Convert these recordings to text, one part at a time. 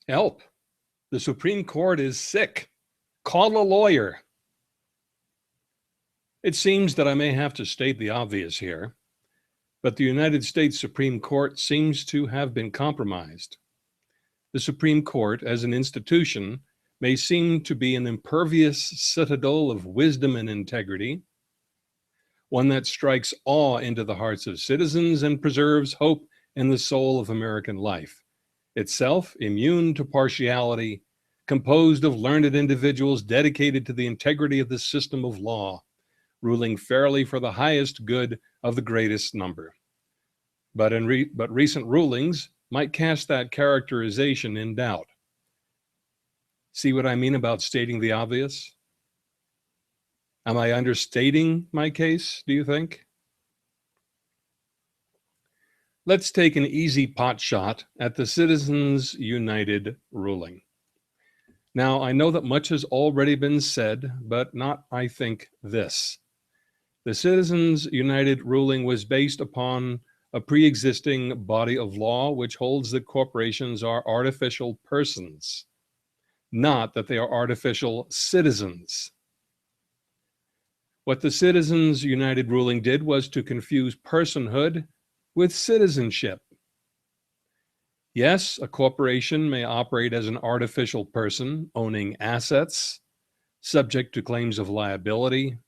Help. The Supreme Court is sick. Call a lawyer. It seems that I may have to state the obvious here, but the United States Supreme Court seems to have been compromised. The Supreme Court, as an institution, may seem to be an impervious citadel of wisdom and integrity, one that strikes awe into the hearts of citizens and preserves hope in the soul of American life, itself immune to partiality, composed of learned individuals dedicated to the integrity of the system of law, ruling fairly for the highest good of the greatest number. But recent rulings might cast that characterization in doubt. See what I mean about stating the obvious? Am I understating my case, do you think? Let's take an easy pot shot at the Citizens United ruling. Now, I know that much has already been said, but not, I think, this. The Citizens United ruling was based upon a pre-existing body of law which holds that corporations are artificial persons, not that they are artificial citizens. What the Citizens United ruling did was to confuse personhood with citizenship. Yes, a corporation may operate as an artificial person, owning assets, subject to claims of liability,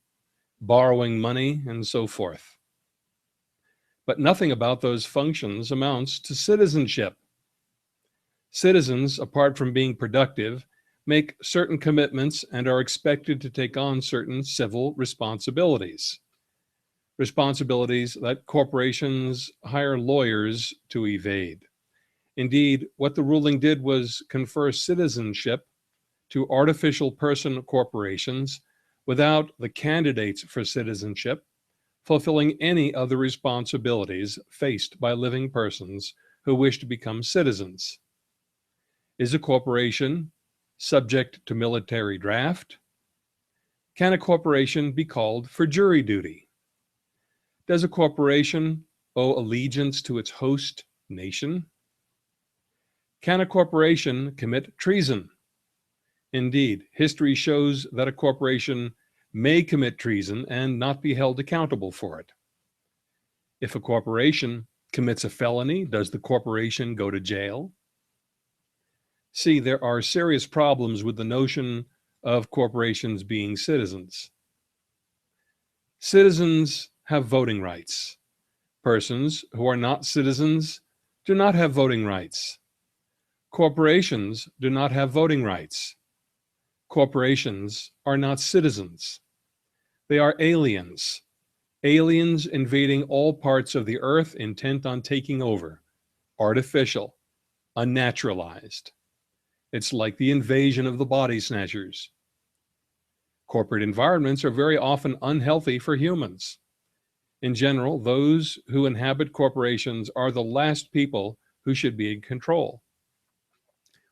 borrowing money, and so forth. But nothing about those functions amounts to citizenship. Citizens, apart from being productive, make certain commitments and are expected to take on certain civil responsibilities. Responsibilities that corporations hire lawyers to evade. Indeed, what the ruling did was confer citizenship to artificial person corporations without the candidates for citizenship fulfilling any of the responsibilities faced by living persons who wish to become citizens. Is a corporation subject to military draft? Can a corporation be called for jury duty? Does a corporation owe allegiance to its host nation? Can a corporation commit treason? Indeed, history shows that a corporation may commit treason and not be held accountable for it. If a corporation commits a felony, does the corporation go to jail? See, there are serious problems with the notion of corporations being citizens. Citizens have voting rights. Persons who are not citizens do not have voting rights. Corporations do not have voting rights. Corporations are not citizens. They are aliens, aliens invading all parts of the earth intent on taking over, artificial, unnaturalized. It's like the invasion of the body snatchers. Corporate environments are very often unhealthy for humans. In general, those who inhabit corporations are the last people who should be in control.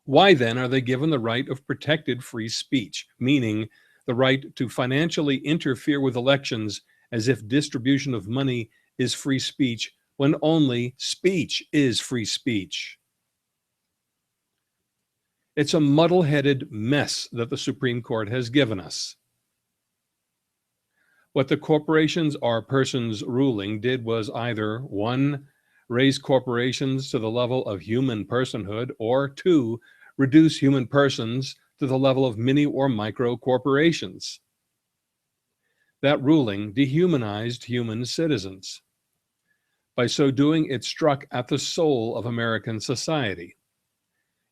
Why then are they given the right of protected free speech, meaning the right to financially interfere with elections as if distribution of money is free speech when only speech is free speech? It's a muddle-headed mess that the Supreme Court has given us. What the corporations are persons ruling did was either 1, raise corporations to the level of human personhood, or 2, reduce human persons to the level of mini or micro corporations. That ruling dehumanized human citizens. By so doing, it struck at the soul of American society.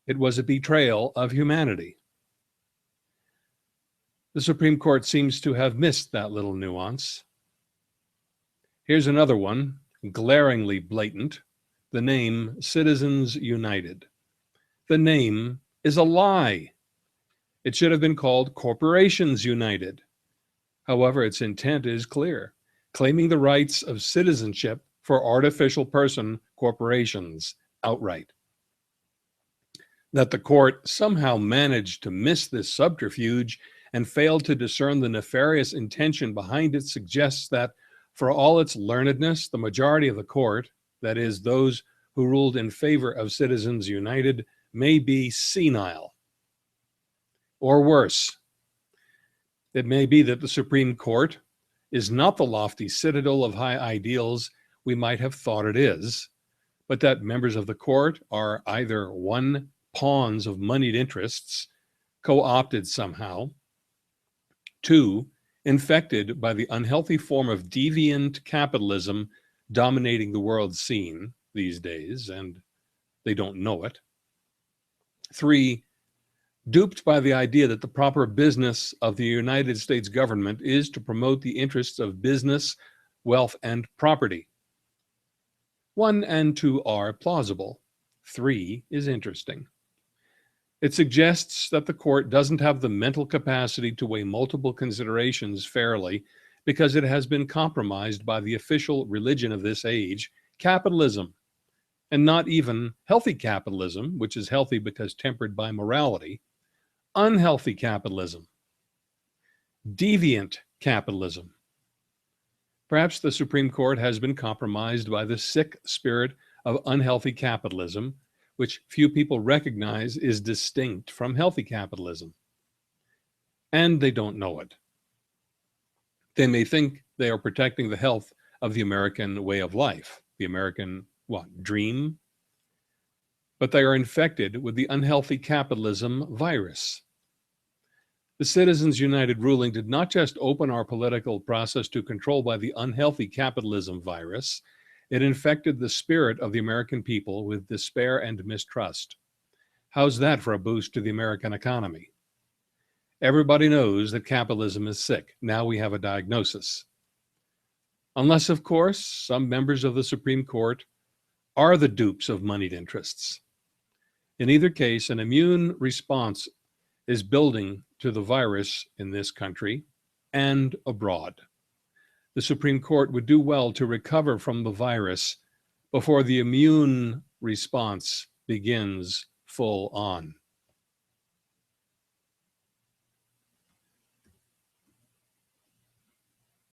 It was a betrayal of humanity. The Supreme Court seems to have missed that little nuance. Here's another one, glaringly blatant, the name Citizens United. The name is a lie. It should have been called Corporations United. However, its intent is clear, claiming the rights of citizenship for artificial person corporations outright. That the court somehow managed to miss this subterfuge and failed to discern the nefarious intention behind it suggests that, for all its learnedness, the majority of the court, that is, those who ruled in favor of Citizens United, may be senile. Or worse, it may be that the Supreme Court is not the lofty citadel of high ideals we might have thought it is, but that members of the court are either one, pawns of moneyed interests, co-opted somehow, two, infected by the unhealthy form of deviant capitalism dominating the world scene these days, and they don't know it. Three, duped by the idea that the proper business of the United States government is to promote the interests of business, wealth, and property. 1 and 2 are plausible. 3 is interesting. It suggests that the court doesn't have the mental capacity to weigh multiple considerations fairly because it has been compromised by the official religion of this age, capitalism, and not even healthy capitalism, which is healthy because tempered by morality, unhealthy capitalism, deviant capitalism. Perhaps the Supreme Court has been compromised by the sick spirit of unhealthy capitalism, which few people recognize is distinct from healthy capitalism. And they don't know it. They may think they are protecting the health of the American way of life, the American, dream? But they are infected with the unhealthy capitalism virus. The Citizens United ruling did not just open our political process to control by the unhealthy capitalism virus, it infected the spirit of the American people with despair and mistrust. How's that for a boost to the American economy? Everybody knows that capitalism is sick. Now we have a diagnosis. Unless, of course, some members of the Supreme Court are the dupes of moneyed interests. In either case, an immune response is building to the virus in this country and abroad. The Supreme Court would do well to recover from the virus before the immune response begins full on.